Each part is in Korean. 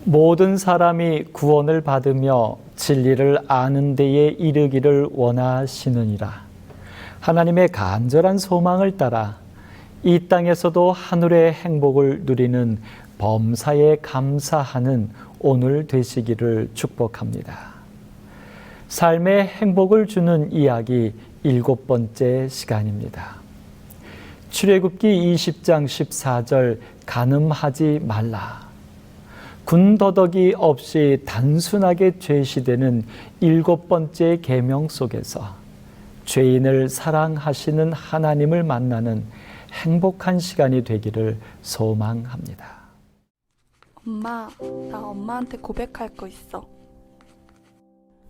모든 사람이 구원을 받으며 진리를 아는 데에 이르기를 원하시느니라. 하나님의 간절한 소망을 따라 이 땅에서도 하늘의 행복을 누리는 범사에 감사하는 오늘 되시기를 축복합니다. 삶의 행복을 주는 이야기 7번째 시간입니다. 출애굽기 20장 14절 간음하지 말라. 군더더기 없이 단순하게 제시되는 7번째 계명 속에서 죄인을 사랑하시는 하나님을 만나는 행복한 시간이 되기를 소망합니다. 엄마, 나 엄마한테 고백할 거 있어.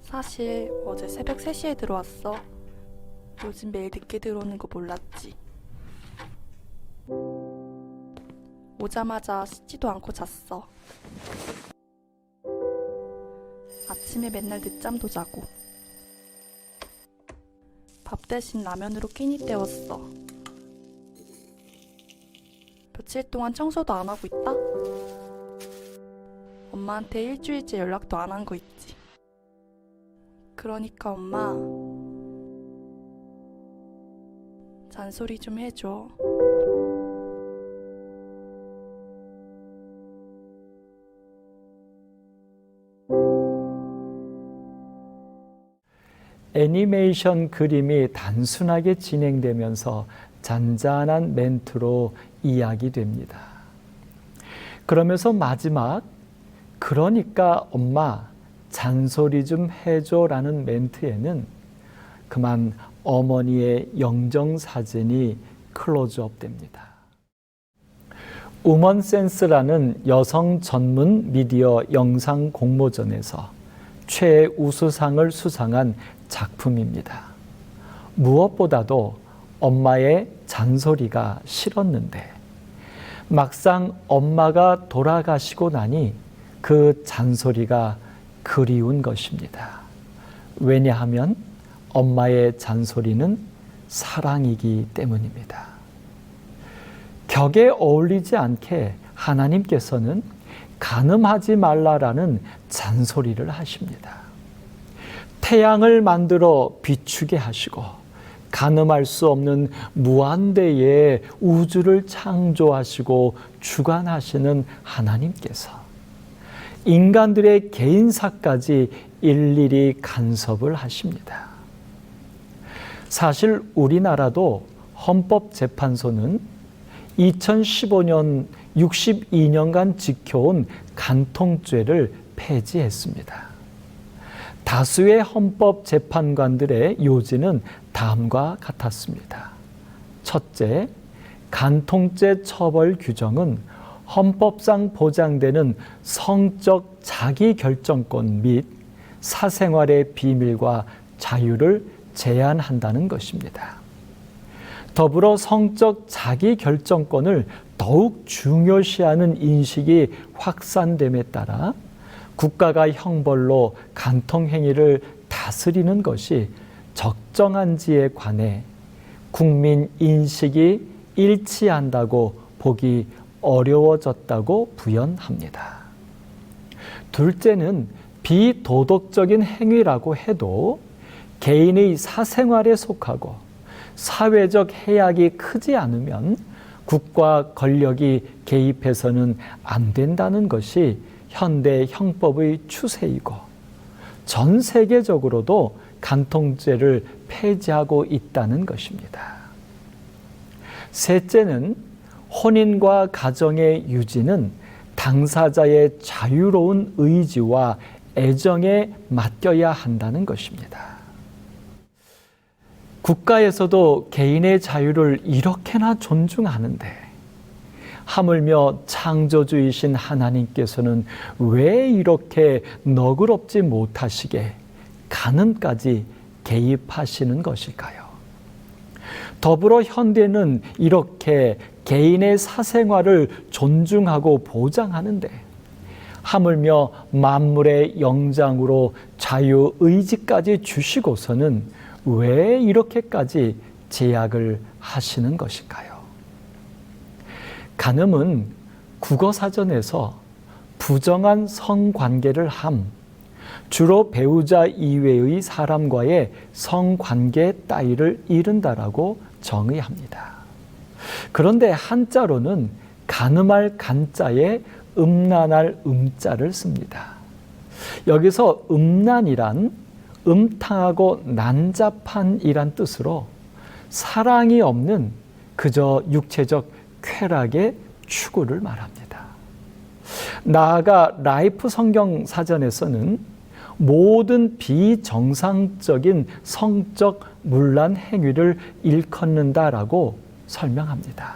사실 어제 새벽 3시에 들어왔어. 요즘 매일 늦게 들어오는 거 몰랐지. 오자마자 씻지도 않고 잤어. 아침에 맨날 늦잠도 자고. 밥 대신 라면으로 끼니 때웠어. 며칠 동안 청소도 안 하고 있다? 엄마한테 일주일째 연락도 안 한 거 있지. 그러니까 엄마, 잔소리 좀 해줘. 애니메이션 그림이 단순하게 진행되면서 잔잔한 멘트로 이야기됩니다. 그러면서 마지막 그러니까 엄마 잔소리 좀 해줘라는 멘트에는 그만 어머니의 영정사진이 클로즈업 됩니다. 우먼센스라는 여성 전문 미디어 영상 공모전에서 최우수상을 수상한 작품입니다. 무엇보다도 엄마의 잔소리가 싫었는데 막상 엄마가 돌아가시고 나니 그 잔소리가 그리운 것입니다. 왜냐하면 엄마의 잔소리는 사랑이기 때문입니다. 격에 어울리지 않게 하나님께서는 간음하지 말라라는 잔소리를 하십니다. 태양을 만들어 비추게 하시고 가늠할 수 없는 무한대의 우주를 창조하시고 주관하시는 하나님께서 인간들의 개인사까지 일일이 간섭을 하십니다. 사실 우리나라도 헌법재판소는 2015년 62년간 지켜온 간통죄를 폐지했습니다. 다수의 헌법재판관들의 요지는 다음과 같았습니다. 첫째, 간통죄 처벌 규정은 헌법상 보장되는 성적 자기결정권 및 사생활의 비밀과 자유를 제한한다는 것입니다. 더불어 성적 자기결정권을 더욱 중요시하는 인식이 확산됨에 따라 국가가 형벌로 간통행위를 다스리는 것이 적정한지에 관해 국민 인식이 일치한다고 보기 어려워졌다고 부연합니다. 둘째는 비도덕적인 행위라고 해도 개인의 사생활에 속하고 사회적 해악이 크지 않으면 국가 권력이 개입해서는 안 된다는 것이 현대 형법의 추세이고 전 세계적으로도 간통죄를 폐지하고 있다는 것입니다. 셋째는 혼인과 가정의 유지는 당사자의 자유로운 의지와 애정에 맡겨야 한다는 것입니다. 국가에서도 개인의 자유를 이렇게나 존중하는데 하물며 창조주이신 하나님께서는 왜 이렇게 너그럽지 못하시게 간음까지 개입하시는 것일까요? 더불어 현대는 이렇게 개인의 사생활을 존중하고 보장하는데 하물며 만물의 영장으로 자유의지까지 주시고서는 왜 이렇게까지 제약을 하시는 것일까요? 간음은 국어사전에서 부정한 성관계를 함, 주로 배우자 이외의 사람과의 성관계 따위를 이른다라고 정의합니다. 그런데 한자로는 간음할 간자에 음란할 음자를 씁니다. 여기서 음란이란 음탕하고 난잡한이란 뜻으로 사랑이 없는 그저 육체적 쾌락의 추구를 말합니다. 나아가 라이프 성경 사전에서는 모든 비정상적인 성적 문란 행위를 일컫는다라고 설명합니다.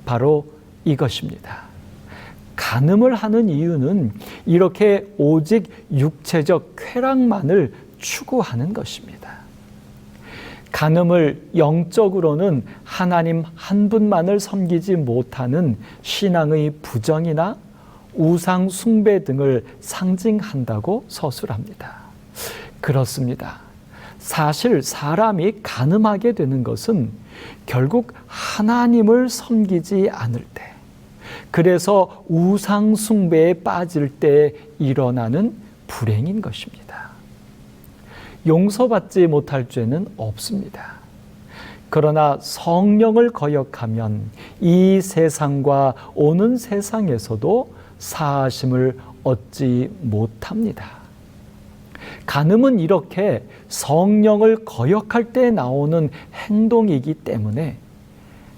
바로 이것입니다. 간음을 하는 이유는 이렇게 오직 육체적 쾌락만을 추구하는 것입니다. 간음을 영적으로는 하나님 한 분만을 섬기지 못하는 신앙의 부정이나 우상 숭배 등을 상징한다고 서술합니다. 그렇습니다. 사실 사람이 간음하게 되는 것은 결국 하나님을 섬기지 않을 때, 그래서 우상 숭배에 빠질 때 일어나는 불행인 것입니다. 용서받지 못할 죄는 없습니다. 그러나 성령을 거역하면 이 세상과 오는 세상에서도 사하심을 얻지 못합니다. 간음은 이렇게 성령을 거역할 때 나오는 행동이기 때문에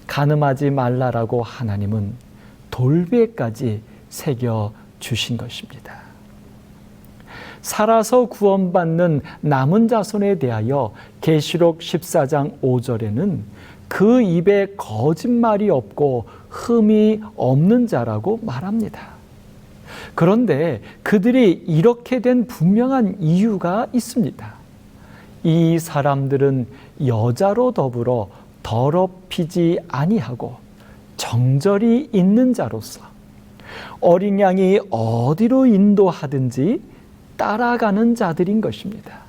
간음하지 말라라고 하나님은 돌비에까지 새겨 주신 것입니다. 살아서 구원받는 남은 자손에 대하여 계시록 14장 5절에는 그 입에 거짓말이 없고 흠이 없는 자라고 말합니다. 그런데 그들이 이렇게 된 분명한 이유가 있습니다. 이 사람들은 여자로 더불어 더럽히지 아니하고 정절이 있는 자로서 어린 양이 어디로 인도하든지 따라가는 자들인 것입니다.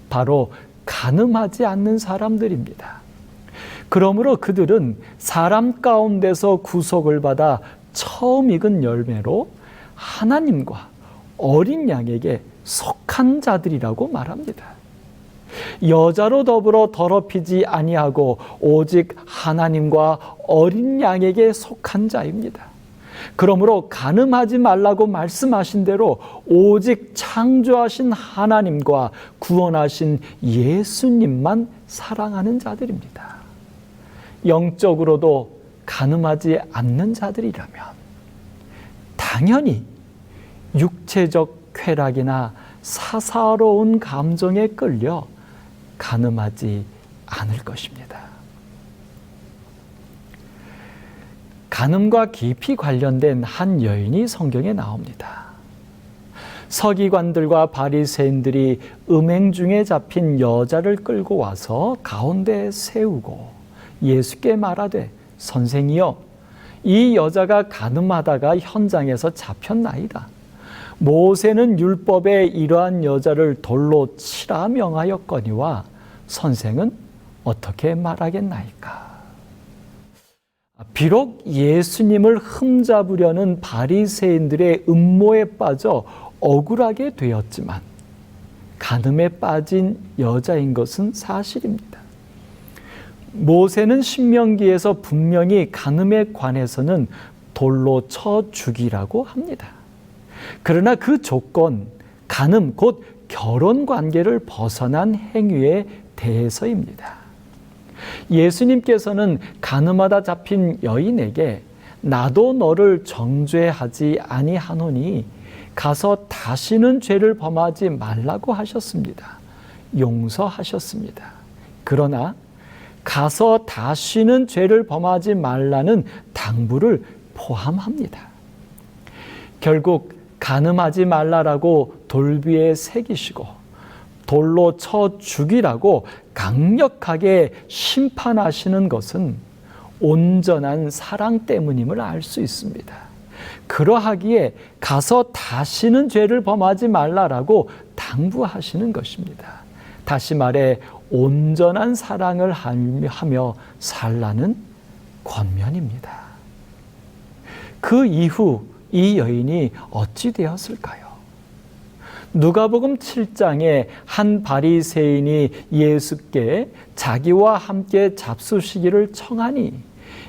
바로 간음하지 않는 사람들입니다. 그러므로 그들은 사람 가운데서 구속을 받아 처음 익은 열매로 하나님과 어린 양에게 속한 자들이라고 말합니다. 여자로 더불어 더럽히지 아니하고 오직 하나님과 어린 양에게 속한 자입니다. 그러므로 간음하지 말라고 말씀하신 대로 오직 창조하신 하나님과 구원하신 예수님만 사랑하는 자들입니다. 영적으로도 간음하지 않는 자들이라면 당연히 육체적 쾌락이나 사사로운 감정에 끌려 간음하지 않을 것입니다. 간음과 깊이 관련된 한 여인이 성경에 나옵니다. 서기관들과 바리새인들이 음행 중에 잡힌 여자를 끌고 와서 가운데 세우고 예수께 말하되 선생이여 이 여자가 간음하다가 현장에서 잡혔나이다. 모세는 율법에 이러한 여자를 돌로 치라 명하였거니와 선생은 어떻게 말하겠나이까? 비록 예수님을 흠잡으려는 바리새인들의 음모에 빠져 억울하게 되었지만 간음에 빠진 여자인 것은 사실입니다. 모세는 신명기에서 분명히 간음에 관해서는 돌로 쳐 죽이라고 합니다. 그러나 그 조건, 간음 곧 결혼 관계를 벗어난 행위에 대해서입니다. 예수님께서는 간음하다 잡힌 여인에게 나도 너를 정죄하지 아니하노니 가서 다시는 죄를 범하지 말라고 하셨습니다. 용서하셨습니다. 그러나 가서 다시는 죄를 범하지 말라는 당부를 포함합니다. 결국 간음하지 말라라고 돌비에 새기시고 돌로 쳐 죽이라고 강력하게 심판하시는 것은 온전한 사랑 때문임을 알 수 있습니다. 그러하기에 가서 다시는 죄를 범하지 말라라고 당부하시는 것입니다. 다시 말해 온전한 사랑을 하며 살라는 권면입니다. 그 이후 이 여인이 어찌 되었을까요? 누가복음 7장에 한 바리새인이 예수께 자기와 함께 잡수시기를 청하니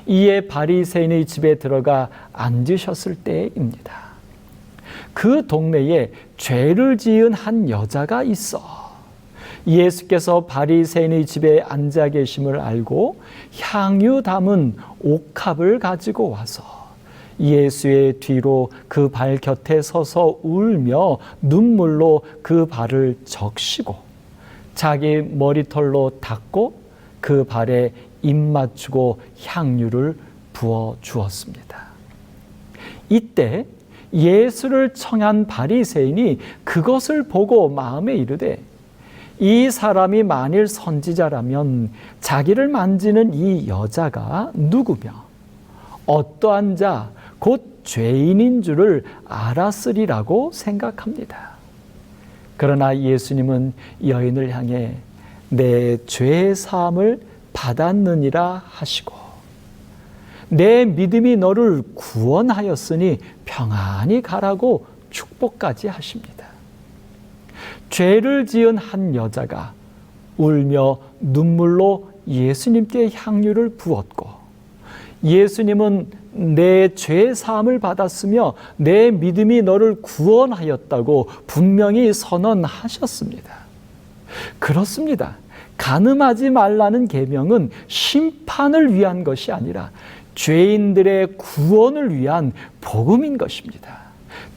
이에 바리새인의 집에 들어가 앉으셨을 때입니다. 그 동네에 죄를 지은 한 여자가 있어 예수께서 바리새인의 집에 앉아 계심을 알고 향유 담은 옥합을 가지고 와서 예수의 뒤로 그 발 곁에 서서 울며 눈물로 그 발을 적시고 자기 머리털로 닦고 그 발에 입 맞추고 향유를 부어 주었습니다. 이때 예수를 청한 바리새인이 그것을 보고 마음에 이르되 이 사람이 만일 선지자라면 자기를 만지는 이 여자가 누구며 어떠한 자 곧 죄인인 줄을 알았으리라고 생각합니다. 그러나 예수님은 여인을 향해 내 죄 사함을 받았느니라 하시고 내 믿음이 너를 구원하였으니 평안히 가라고 축복까지 하십니다. 죄를 지은 한 여자가 울며 눈물로 예수님께 향유를 부었고 예수님은 내 죄 사함을 받았으며 내 믿음이 너를 구원하였다고 분명히 선언하셨습니다. 그렇습니다. 간음하지 말라는 계명은 심판을 위한 것이 아니라 죄인들의 구원을 위한 복음인 것입니다.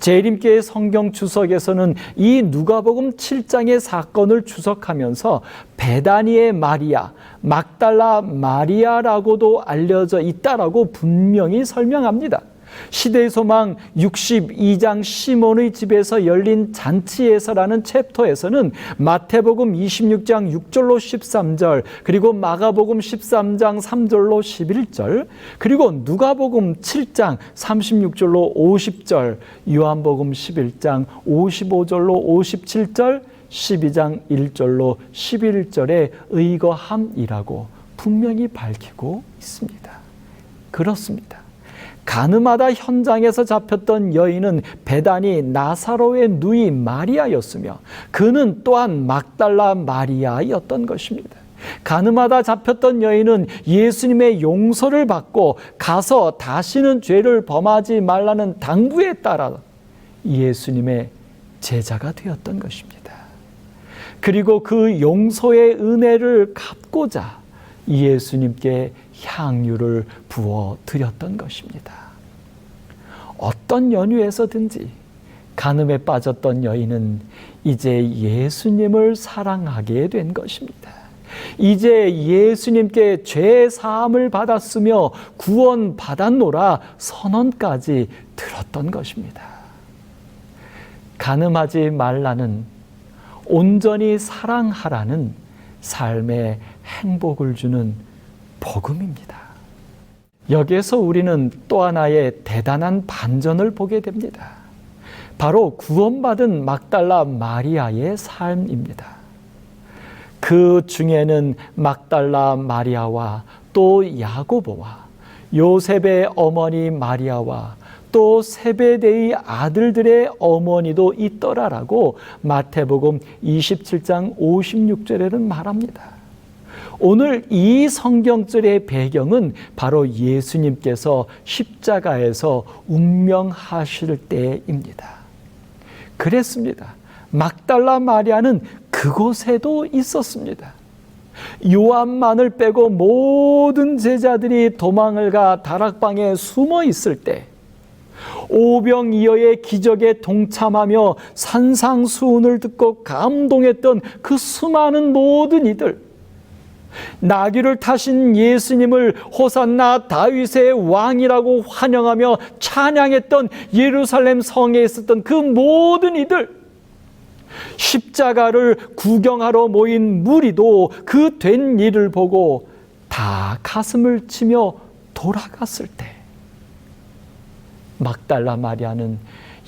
재림교회 성경 주석에서는 이 누가복음 7장의 사건을 주석하면서 베다니의 마리아, 막달라 마리아라고도 알려져 있다라고 분명히 설명합니다. 시대의 소망 62장 시몬의 집에서 열린 잔치에서라는 챕터에서는 마태복음 26장 6절로 13절 그리고 마가복음 13장 3절로 11절 그리고 누가복음 7장 36절로 50절 요한복음 11장 55절로 57절 12장 1절로 11절의 의거함이라고 분명히 밝히고 있습니다. 그렇습니다. 간음하다 현장에서 잡혔던 여인은 베다니 나사로의 누이 마리아였으며 그는 또한 막달라 마리아였던 것입니다. 간음하다 잡혔던 여인은 예수님의 용서를 받고 가서 다시는 죄를 범하지 말라는 당부에 따라 예수님의 제자가 되었던 것입니다. 그리고 그 용서의 은혜를 갚고자 예수님께 향유를 부어 드렸던 것입니다. 어떤 연유에서든지 간음에 빠졌던 여인은 이제 예수님을 사랑하게 된 것입니다. 이제 예수님께 죄 사함을 받았으며 구원 받았노라 선언까지 들었던 것입니다. 간음하지 말라는 온전히 사랑하라는 삶의 행복을 주는 복음입니다. 여기에서 우리는 또 하나의 대단한 반전을 보게 됩니다. 바로 구원받은 막달라 마리아의 삶입니다. 그 중에는 막달라 마리아와 또 야고보와 요셉의 어머니 마리아와 또 세베대의 아들들의 어머니도 있더라라고 마태복음 27장 56절에는 말합니다. 오늘 이 성경절의 배경은 바로 예수님께서 십자가에서 운명하실 때입니다. 그랬습니다. 막달라 마리아는 그곳에도 있었습니다. 요한만을 빼고 모든 제자들이 도망을 가 다락방에 숨어 있을 때 오병이어의 기적에 동참하며 산상수훈을 듣고 감동했던 그 수많은 모든 이들, 나귀를 타신 예수님을 호산나 다윗의 왕이라고 환영하며 찬양했던 예루살렘 성에 있었던 그 모든 이들, 십자가를 구경하러 모인 무리도 그 된 일을 보고 다 가슴을 치며 돌아갔을 때 막달라 마리아는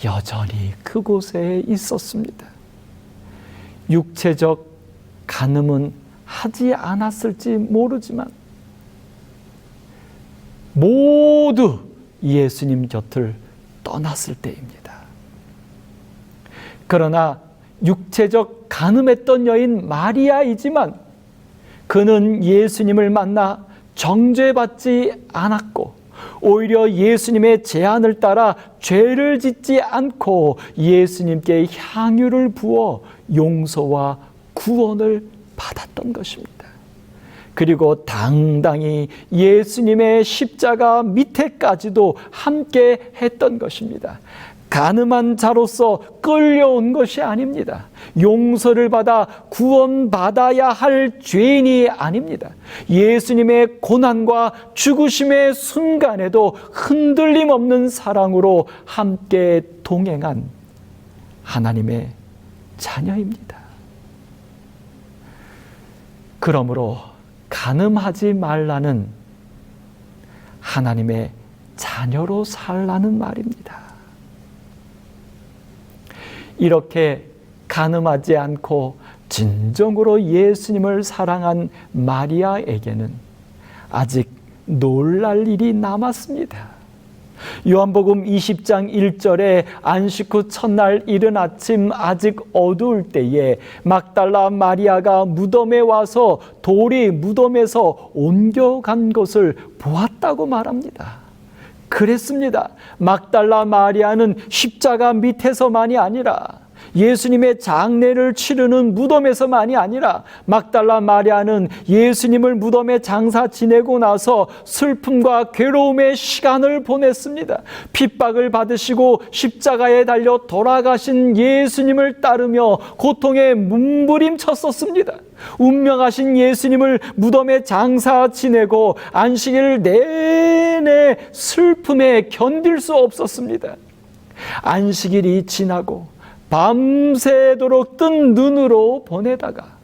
여전히 그곳에 있었습니다. 육체적 간음은 하지 않았을지 모르지만 모두 예수님 곁을 떠났을 때입니다. 그러나 육체적 간음했던 여인 마리아이지만 그는 예수님을 만나 정죄받지 않았고 오히려 예수님의 제안을 따라 죄를 짓지 않고 예수님께 향유를 부어 용서와 구원을 받았던 것입니다. 그리고 당당히 예수님의 십자가 밑에까지도 함께 했던 것입니다. 간음한 자로서 끌려온 것이 아닙니다. 용서를 받아 구원받아야 할 죄인이 아닙니다. 예수님의 고난과 죽으심의 순간에도 흔들림 없는 사랑으로 함께 동행한 하나님의 자녀입니다. 그러므로 간음하지 말라는 하나님의 자녀로 살라는 말입니다. 이렇게 간음하지 않고 진정으로 예수님을 사랑한 마리아에게는 아직 놀랄 일이 남았습니다. 요한복음 20장 1절에 안식 후 첫날 이른 아침 아직 어두울 때에 막달라 마리아가 무덤에 와서 돌이 무덤에서 옮겨간 것을 보았다고 말합니다. 그랬습니다. 막달라 마리아는 십자가 밑에서만이 아니라 예수님의 장례를 치르는 무덤에서만이 아니라 막달라 마리아는 예수님을 무덤에 장사 지내고 나서 슬픔과 괴로움의 시간을 보냈습니다. 핍박을 받으시고 십자가에 달려 돌아가신 예수님을 따르며 고통에 몸부림쳤었습니다. 운명하신 예수님을 무덤에 장사 지내고 안식일 내내 슬픔에 견딜 수 없었습니다. 안식일이 지나고 밤새도록 뜬 눈으로 보내다가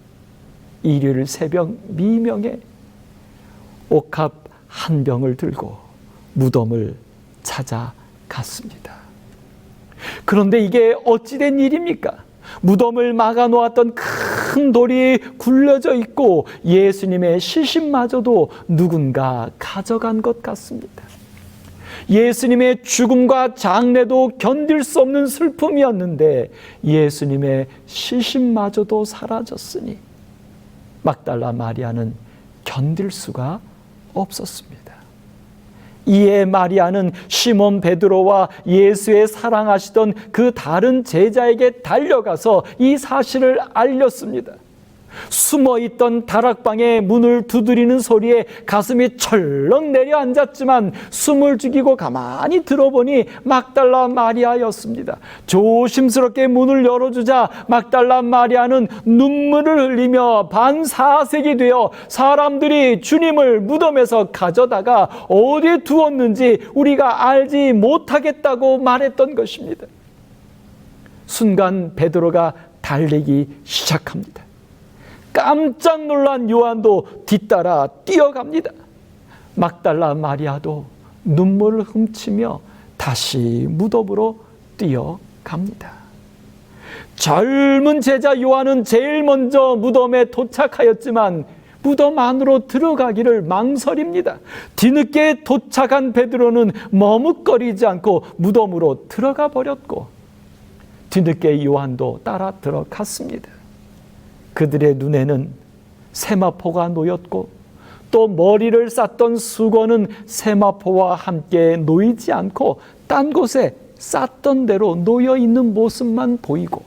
일요일 새벽 미명에 옥합 한 병을 들고 무덤을 찾아갔습니다. 그런데 이게 어찌된 일입니까? 무덤을 막아놓았던 큰 돌이 굴려져 있고 예수님의 시신마저도 누군가 가져간 것 같습니다. 예수님의 죽음과 장례도 견딜 수 없는 슬픔이었는데 예수님의 시신마저도 사라졌으니 막달라 마리아는 견딜 수가 없었습니다. 이에 마리아는 시몬 베드로와 예수의 사랑하시던 그 다른 제자에게 달려가서 이 사실을 알렸습니다. 숨어있던 다락방의 문을 두드리는 소리에 가슴이 철렁 내려앉았지만 숨을 죽이고 가만히 들어보니 막달라 마리아였습니다. 조심스럽게 문을 열어주자 막달라 마리아는 눈물을 흘리며 반사색이 되어 사람들이 주님을 무덤에서 가져다가 어디에 두었는지 우리가 알지 못하겠다고 말했던 것입니다. 순간 베드로가 달리기 시작합니다. 깜짝 놀란 요한도 뒤따라 뛰어갑니다. 막달라 마리아도 눈물을 훔치며 다시 무덤으로 뛰어갑니다. 젊은 제자 요한은 제일 먼저 무덤에 도착하였지만 무덤 안으로 들어가기를 망설입니다. 뒤늦게 도착한 베드로는 머뭇거리지 않고 무덤으로 들어가 버렸고 뒤늦게 요한도 따라 들어갔습니다. 그들의 눈에는 세마포가 놓였고 또 머리를 쌌던 수건은 세마포와 함께 놓이지 않고 딴 곳에 쌌던 대로 놓여 있는 모습만 보이고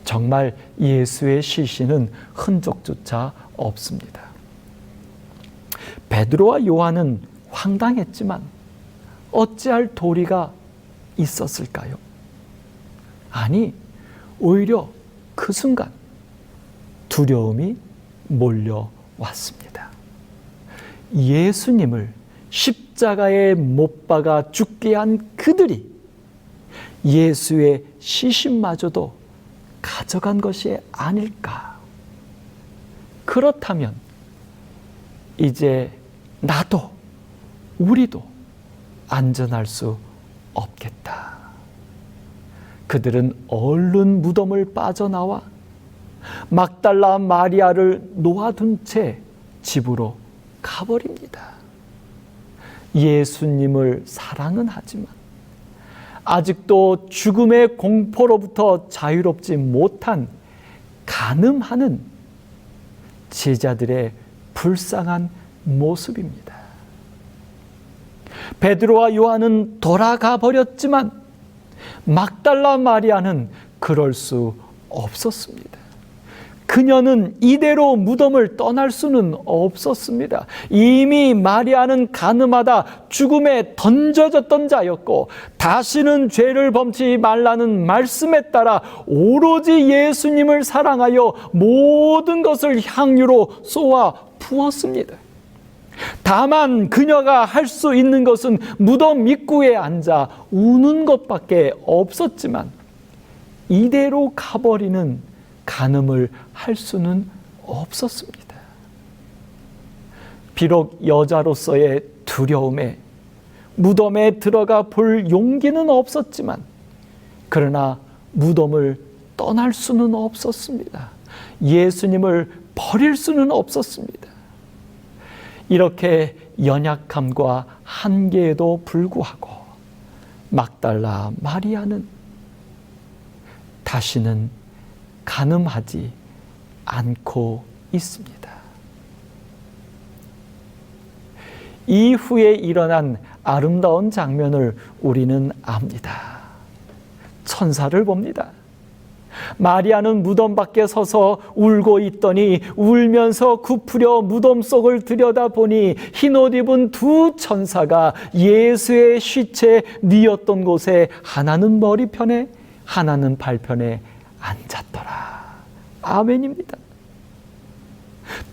정말 예수의 시신은 흔적조차 없습니다. 베드로와 요한은 황당했지만 어찌할 도리가 있었을까요? 아니, 오히려 그 순간 두려움이 몰려왔습니다. 예수님을 십자가에 못 박아 죽게 한 그들이 예수의 시신마저도 가져간 것이 아닐까. 그렇다면 이제 나도 우리도 안전할 수 없겠다. 그들은 얼른 무덤을 빠져나와 막달라 마리아를 놓아둔 채 집으로 가버립니다. 예수님을 사랑은 하지만 아직도 죽음의 공포로부터 자유롭지 못한 간음하는 제자들의 불쌍한 모습입니다. 베드로와 요한은 돌아가 버렸지만 막달라 마리아는 그럴 수 없었습니다. 그녀는 이대로 무덤을 떠날 수는 없었습니다. 이미 마리아는 간음하다 죽음에 던져졌던 자였고 다시는 죄를 범치 말라는 말씀에 따라 오로지 예수님을 사랑하여 모든 것을 향유로 쏘아 부었습니다. 다만 그녀가 할 수 있는 것은 무덤 입구에 앉아 우는 것밖에 없었지만 이대로 가버리는 간음을 할 수는 없었습니다. 비록 여자로서의 두려움에 무덤에 들어가 볼 용기는 없었지만 그러나 무덤을 떠날 수는 없었습니다. 예수님을 버릴 수는 없었습니다. 이렇게 연약함과 한계에도 불구하고 막달라 마리아는 다시는 간음하지 않고 있습니다. 이후에 일어난 아름다운 장면을 우리는 압니다. 천사를 봅니다. 마리아는 무덤 밖에 서서 울고 있더니 울면서 굽으려 무덤 속을 들여다보니 흰옷 입은 두 천사가 예수의 시체 뉘었던 곳에 하나는 머리편에 하나는 발편에 앉았더라. 아멘입니다.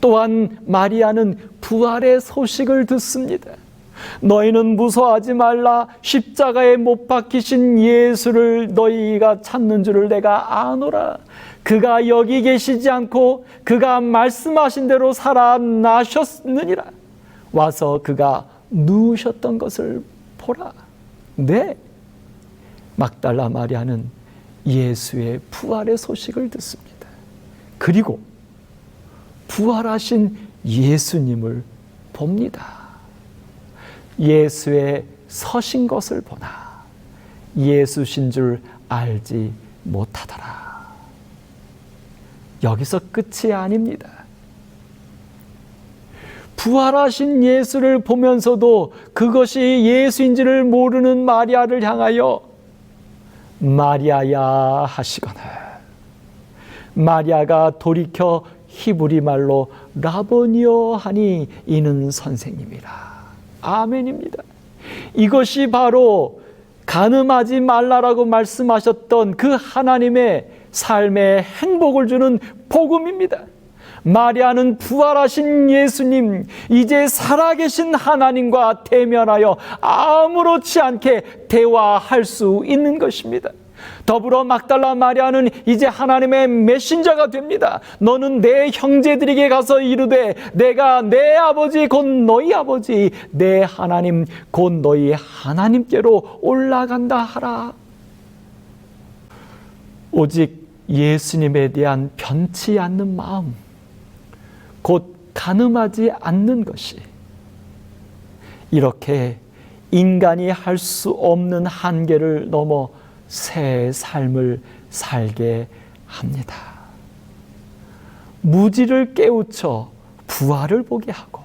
또한 마리아는 부활의 소식을 듣습니다. 너희는 무서워하지 말라. 십자가에 못 박히신 예수를 너희가 찾는 줄을 내가 아노라. 그가 여기 계시지 않고 그가 말씀하신 대로 살아나셨느니라. 와서 그가 누우셨던 것을 보라. 네, 막달라 마리아는 예수의 부활의 소식을 듣습니다. 그리고 부활하신 예수님을 봅니다. 예수의 서신 것을 보나 예수신 줄 알지 못하더라. 여기서 끝이 아닙니다. 부활하신 예수를 보면서도 그것이 예수인지를 모르는 마리아를 향하여 마리아야 하시거늘 마리아가 돌이켜 히브리 말로 라보니오 하니 이는 선생님이라. 아멘입니다. 이것이 바로 간음하지 말라라고 말씀하셨던 그 하나님의 삶에 행복을 주는 복음입니다. 마리아는 부활하신 예수님, 이제 살아계신 하나님과 대면하여 아무렇지 않게 대화할 수 있는 것입니다. 더불어 막달라 마리아는 이제 하나님의 메신저가 됩니다. 너는 내 형제들에게 가서 이르되 내가 내 아버지 곧 너희 아버지 내 하나님 곧 너희 하나님께로 올라간다 하라. 오직 예수님에 대한 변치 않는 마음, 곧 간음하지 않는 것이 이렇게 인간이 할 수 없는 한계를 넘어 새 삶을 살게 합니다. 무지를 깨우쳐 부활을 보게 하고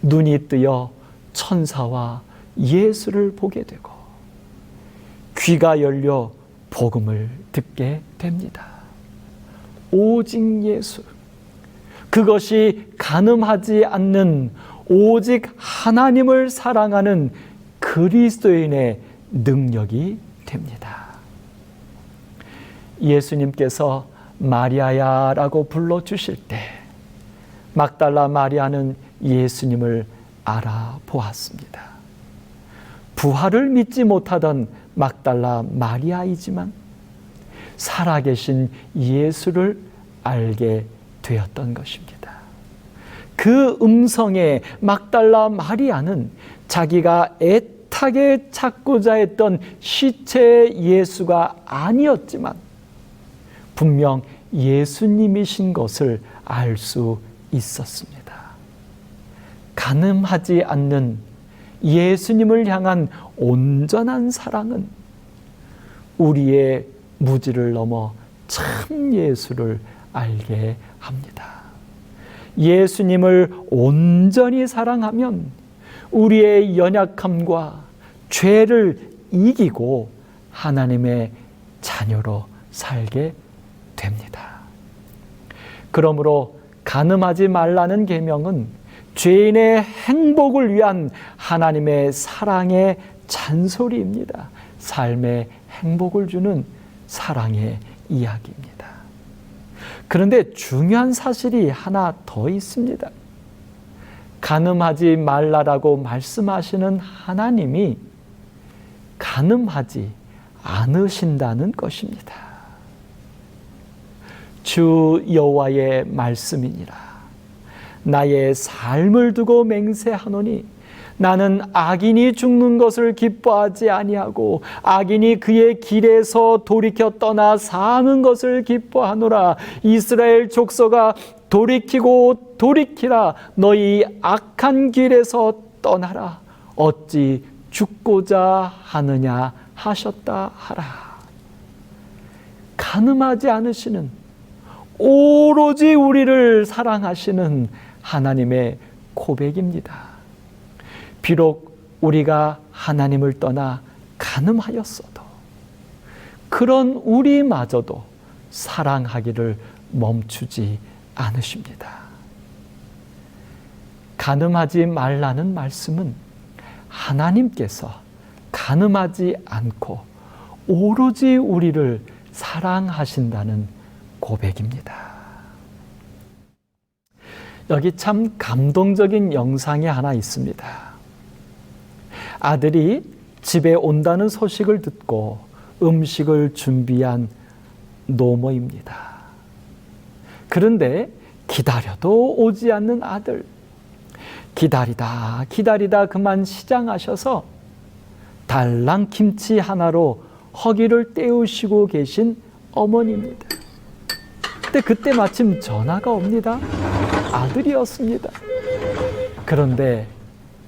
눈이 뜨여 천사와 예수를 보게 되고 귀가 열려 복음을 듣게 됩니다. 오직 예수, 그것이 간음하지 않는 오직 하나님을 사랑하는 그리스도인의 능력이 됩니다. 예수님께서 마리아야라고 불러주실 때 막달라 마리아는 예수님을 알아보았습니다. 부활을 믿지 못하던 막달라 마리아이지만 살아계신 예수를 알게 되었던 것입니다. 그 음성에 막달라 마리아는 자기가 애타게 찾고자 했던 시체 예수가 아니었지만 분명 예수님이신 것을 알 수 있었습니다. 간음하지 않는 예수님을 향한 온전한 사랑은 우리의 무지를 넘어 참 예수를 알게 합니다. 예수님을 온전히 사랑하면 우리의 연약함과 죄를 이기고 하나님의 자녀로 살게 됩니다. 그러므로 간음하지 말라는 계명은 죄인의 행복을 위한 하나님의 사랑의 잔소리입니다. 삶의 행복을 주는 사랑의 이야기입니다. 그런데 중요한 사실이 하나 더 있습니다. 간음하지 말라라고 말씀하시는 하나님이 간음하지 않으신다는 것입니다. 주 여호와의 말씀이니라. 나의 삶을 두고 맹세하노니 나는 악인이 죽는 것을 기뻐하지 아니하고 악인이 그의 길에서 돌이켜 떠나 사는 것을 기뻐하노라. 이스라엘 족속아 돌이키고 돌이키라. 너희 악한 길에서 떠나라. 어찌 죽고자 하느냐 하셨다 하라. 간음하지 않으시는, 오로지 우리를 사랑하시는 하나님의 고백입니다. 비록 우리가 하나님을 떠나 간음하였어도 그런 우리마저도 사랑하기를 멈추지 않으십니다. 간음하지 말라는 말씀은 하나님께서 간음하지 않고 오로지 우리를 사랑하신다는 고백입니다. 여기 참 감동적인 영상이 하나 있습니다. 아들이 집에 온다는 소식을 듣고 음식을 준비한 노모입니다. 그런데 기다려도 오지 않는 아들, 기다리다 그만 시장하셔서 달랑 김치 하나로 허기를 때우시고 계신 어머니입니다. 근데 그때 마침 전화가 옵니다. 아들이었습니다. 그런데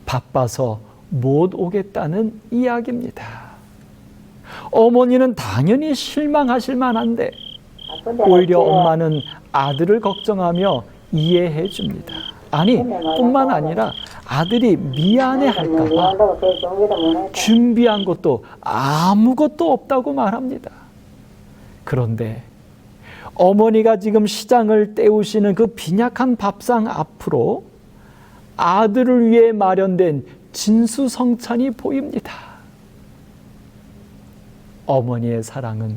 바빠서 못 오겠다는 이야기입니다. 어머니는 당연히 실망하실 만한데 오히려 엄마는 아들을 걱정하며 이해해 줍니다. 아니, 뿐만 아니라 아들이 미안해할까 봐 준비한 것도 아무것도 없다고 말합니다. 그런데 어머니가 지금 시장을 때우시는 그 빈약한 밥상 앞으로 아들을 위해 마련된 진수성찬이 보입니다. 어머니의 사랑은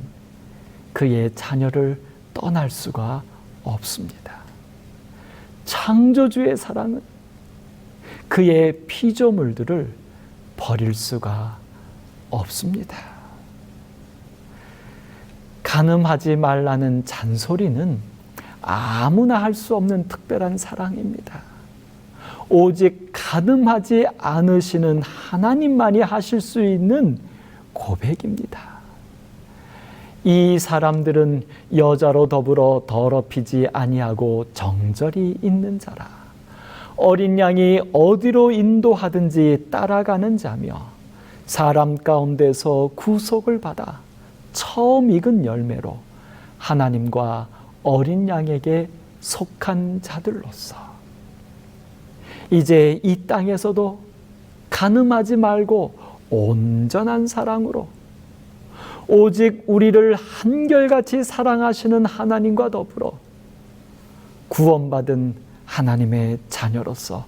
그의 자녀를 떠날 수가 없습니다. 창조주의 사랑은 그의 피조물들을 버릴 수가 없습니다. 간음하지 말라는 잔소리는 아무나 할 수 없는 특별한 사랑입니다. 오직 간음하지 않으시는 하나님만이 하실 수 있는 고백입니다. 이 사람들은 여자로 더불어 더럽히지 아니하고 정절이 있는 자라. 어린 양이 어디로 인도하든지 따라가는 자며 사람 가운데서 구속을 받아 처음 익은 열매로 하나님과 어린 양에게 속한 자들로서 이제 이 땅에서도 간음하지 말고 온전한 사랑으로 오직 우리를 한결같이 사랑하시는 하나님과 더불어 구원받은 하나님의 자녀로서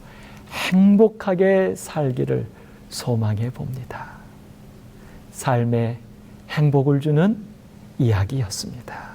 행복하게 살기를 소망해 봅니다. 삶에 행복을 주는 이야기였습니다.